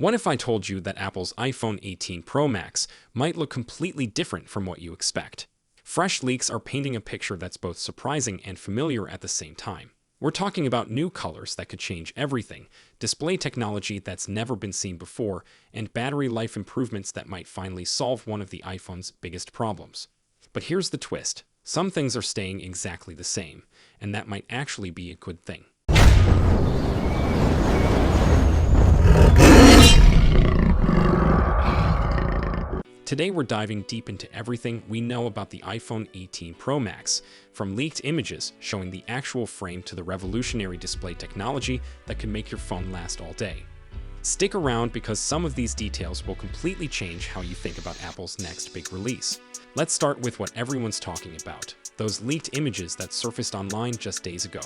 What if I told you that Apple's iPhone 18 Pro Max might look completely different from what you expect? Fresh leaks are painting a picture that's both surprising and familiar at the same time. We're talking about new colors that could change everything, display technology that's never been seen before, and battery life improvements that might finally solve one of the iPhone's biggest problems. But here's the twist. Some things are staying exactly the same, and that might actually be a good thing. Today we're diving deep into everything we know about the iPhone 18 Pro Max, from leaked images showing the actual frame to the revolutionary display technology that can make your phone last all day. Stick around because some of these details will completely change how you think about Apple's next big release. Let's start with what everyone's talking about, those leaked images that surfaced online just days ago.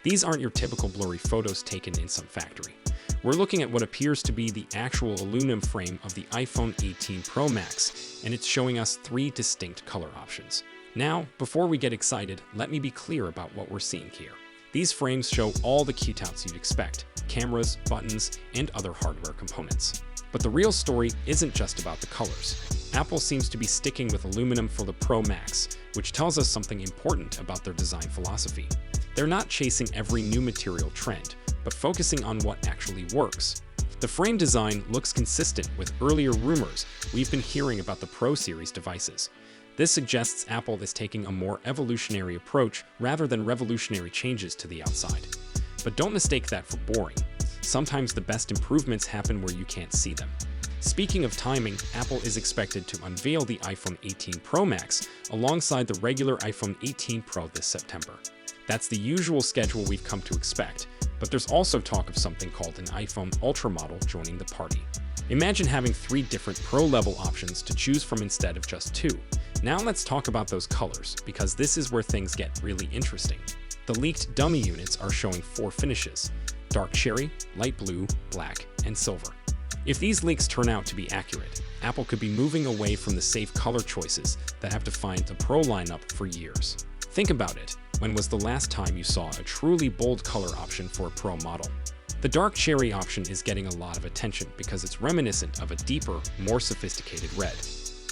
These aren't your typical blurry photos taken in some factory. We're looking at what appears to be the actual aluminum frame of the iPhone 18 Pro Max, and it's showing us three distinct color options. Now, before we get excited, let me be clear about what we're seeing here. These frames show all the cutouts you'd expect: cameras, buttons, and other hardware components. But the real story isn't just about the colors. Apple seems to be sticking with aluminum for the Pro Max, which tells us something important about their design philosophy. They're not chasing every new material trend, but focusing on what actually works. The frame design looks consistent with earlier rumors we've been hearing about the Pro series devices. This suggests Apple is taking a more evolutionary approach rather than revolutionary changes to the outside. But don't mistake that for boring. Sometimes the best improvements happen where you can't see them. Speaking of timing, Apple is expected to unveil the iPhone 18 Pro Max alongside the regular iPhone 18 Pro this September. That's the usual schedule we've come to expect, but there's also talk of something called an iPhone Ultra model joining the party. Imagine having 3 different Pro-level options to choose from instead of just 2. Now let's talk about those colors, because this is where things get really interesting. The leaked dummy units are showing 4 finishes: dark cherry, light blue, black, and silver. If these leaks turn out to be accurate, Apple could be moving away from the safe color choices that have defined the Pro lineup for years. Think about it. When was the last time you saw a truly bold color option for a Pro model? The dark cherry option is getting a lot of attention because it's reminiscent of a deeper, more sophisticated red.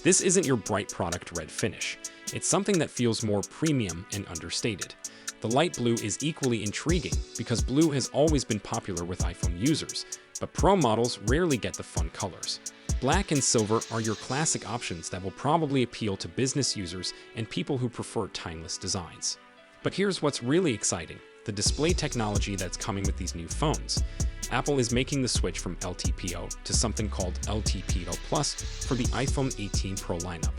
This isn't your bright product red finish. It's something that feels more premium and understated. The light blue is equally intriguing because blue has always been popular with iPhone users, but Pro models rarely get the fun colors. Black and silver are your classic options that will probably appeal to business users and people who prefer timeless designs. But here's what's really exciting: the display technology that's coming with these new phones. Apple is making the switch from LTPO to something called LTPO Plus for the iPhone 18 Pro lineup.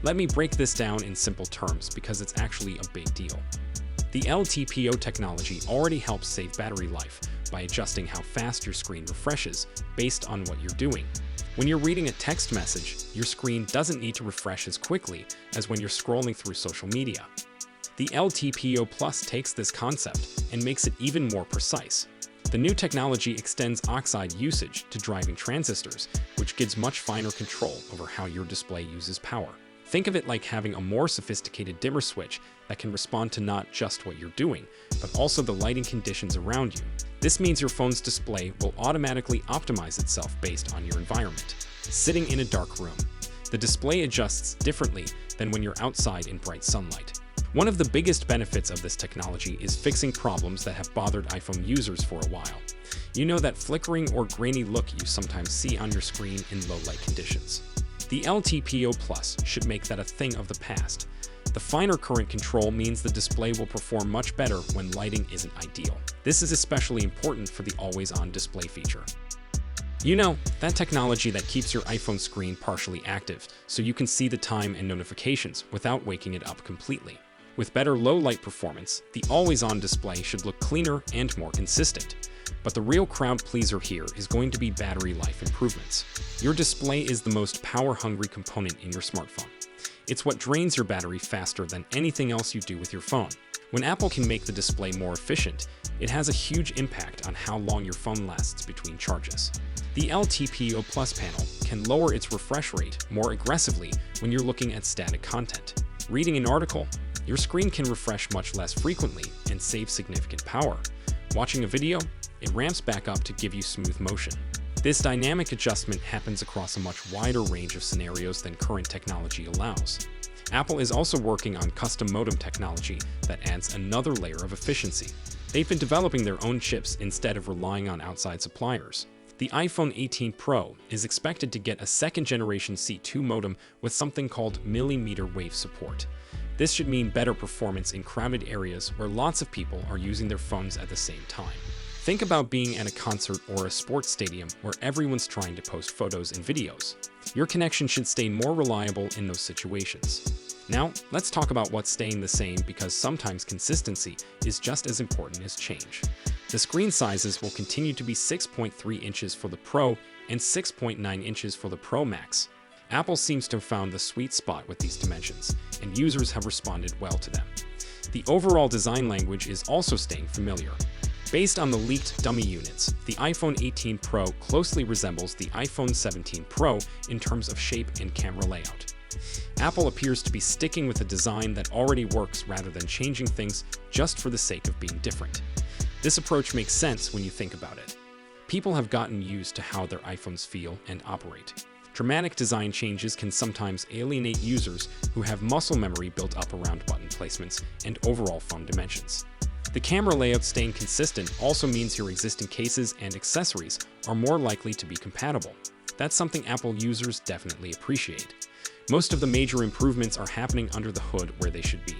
Let me break this down in simple terms because it's actually a big deal. The LTPO technology already helps save battery life by adjusting how fast your screen refreshes based on what you're doing. When you're reading a text message, your screen doesn't need to refresh as quickly as when you're scrolling through social media. The LTPO Plus takes this concept and makes it even more precise. The new technology extends oxide usage to driving transistors, which gives much finer control over how your display uses power. Think of it like having a more sophisticated dimmer switch that can respond to not just what you're doing, but also the lighting conditions around you. This means your phone's display will automatically optimize itself based on your environment. Sitting in a dark room, the display adjusts differently than when you're outside in bright sunlight. One of the biggest benefits of this technology is fixing problems that have bothered iPhone users for a while. You know that flickering or grainy look you sometimes see on your screen in low-light conditions. The LTPO Plus should make that a thing of the past. The finer current control means the display will perform much better when lighting isn't ideal. This is especially important for the always-on display feature. You know, that technology that keeps your iPhone screen partially active so you can see the time and notifications without waking it up completely. With better low-light performance, the always-on display should look cleaner and more consistent. But the real crowd pleaser here is going to be battery life improvements. Your display is the most power-hungry component in your smartphone. It's what drains your battery faster than anything else you do with your phone. When Apple can make the display more efficient, it has a huge impact on how long your phone lasts between charges. The LTPO Plus panel can lower its refresh rate more aggressively when you're looking at static content. Reading an article, your screen can refresh much less frequently and save significant power. Watching a video, it ramps back up to give you smooth motion. This dynamic adjustment happens across a much wider range of scenarios than current technology allows. Apple is also working on custom modem technology that adds another layer of efficiency. They've been developing their own chips instead of relying on outside suppliers. The iPhone 18 Pro is expected to get a second-generation C2 modem with something called millimeter wave support. This should mean better performance in crowded areas where lots of people are using their phones at the same time. Think about being at a concert or a sports stadium where everyone's trying to post photos and videos. Your connection should stay more reliable in those situations. Now, let's talk about what's staying the same, because sometimes consistency is just as important as change. The screen sizes will continue to be 6.3 inches for the Pro and 6.9 inches for the Pro Max. Apple seems to have found the sweet spot with these dimensions, and users have responded well to them. The overall design language is also staying familiar. Based on the leaked dummy units, the iPhone 18 Pro closely resembles the iPhone 17 Pro in terms of shape and camera layout. Apple appears to be sticking with a design that already works rather than changing things just for the sake of being different. This approach makes sense when you think about it. People have gotten used to how their iPhones feel and operate. Dramatic design changes can sometimes alienate users who have muscle memory built up around button placements and overall phone dimensions. The camera layout staying consistent also means your existing cases and accessories are more likely to be compatible. That's something Apple users definitely appreciate. Most of the major improvements are happening under the hood where they should be.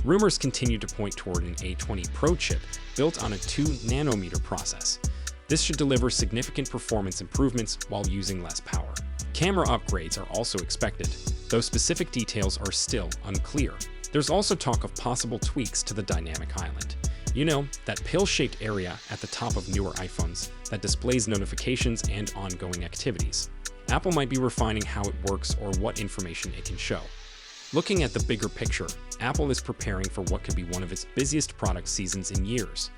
Rumors continue to point toward an A20 Pro chip built on a 2-nanometer process. This should deliver significant performance improvements while using less power. Camera upgrades are also expected, though specific details are still unclear. There's also talk of possible tweaks to the dynamic island. You know, that pill-shaped area at the top of newer iPhones that displays notifications and ongoing activities. Apple might be refining how it works or what information it can show. Looking at the bigger picture, Apple is preparing for what could be one of its busiest product seasons in years.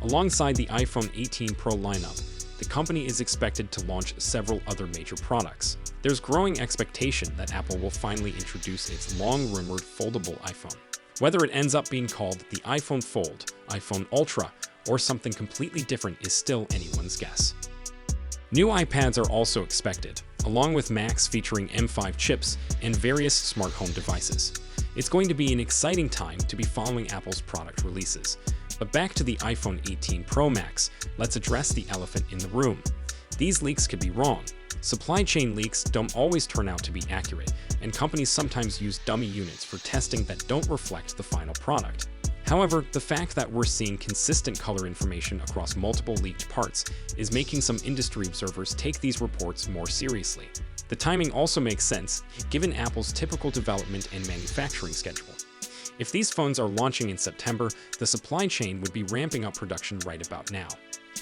Alongside the iPhone 18 Pro lineup, the company is expected to launch several other major products. There's growing expectation that Apple will finally introduce its long-rumored foldable iPhone. Whether it ends up being called the iPhone Fold, iPhone Ultra, or something completely different is still anyone's guess. New iPads are also expected, along with Macs featuring M5 chips and various smart home devices. It's going to be an exciting time to be following Apple's product releases. But back to the iPhone 18 Pro Max, let's address the elephant in the room. These leaks could be wrong. Supply chain leaks don't always turn out to be accurate, and companies sometimes use dummy units for testing that don't reflect the final product. However, the fact that we're seeing consistent color information across multiple leaked parts is making some industry observers take these reports more seriously. The timing also makes sense, given Apple's typical development and manufacturing schedule. If these phones are launching in September, the supply chain would be ramping up production right about now.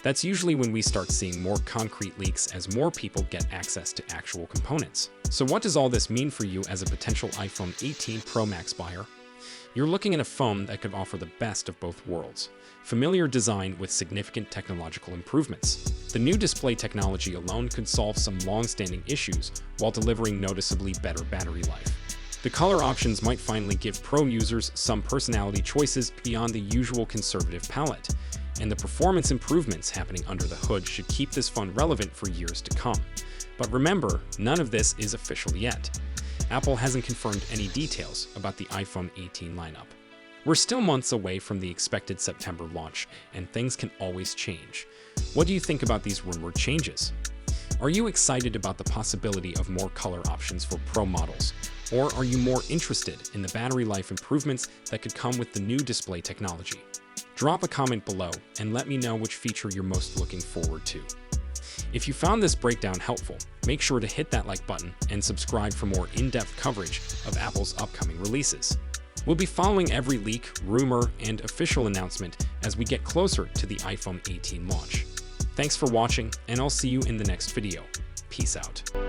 That's usually when we start seeing more concrete leaks as more people get access to actual components. So what does all this mean for you as a potential iPhone 18 Pro Max buyer? You're looking at a phone that could offer the best of both worlds. Familiar design with significant technological improvements. The new display technology alone could solve some long-standing issues while delivering noticeably better battery life. The color options might finally give Pro users some personality choices beyond the usual conservative palette, and the performance improvements happening under the hood should keep this phone relevant for years to come. But remember, none of this is official yet. Apple hasn't confirmed any details about the iPhone 18 lineup. We're still months away from the expected September launch, and things can always change. What do you think about these rumored changes? Are you excited about the possibility of more color options for Pro models? Or are you more interested in the battery life improvements that could come with the new display technology? Drop a comment below and let me know which feature you're most looking forward to. If you found this breakdown helpful, make sure to hit that like button and subscribe for more in-depth coverage of Apple's upcoming releases. We'll be following every leak, rumor, and official announcement as we get closer to the iPhone 18 launch. Thanks for watching, and I'll see you in the next video. Peace out.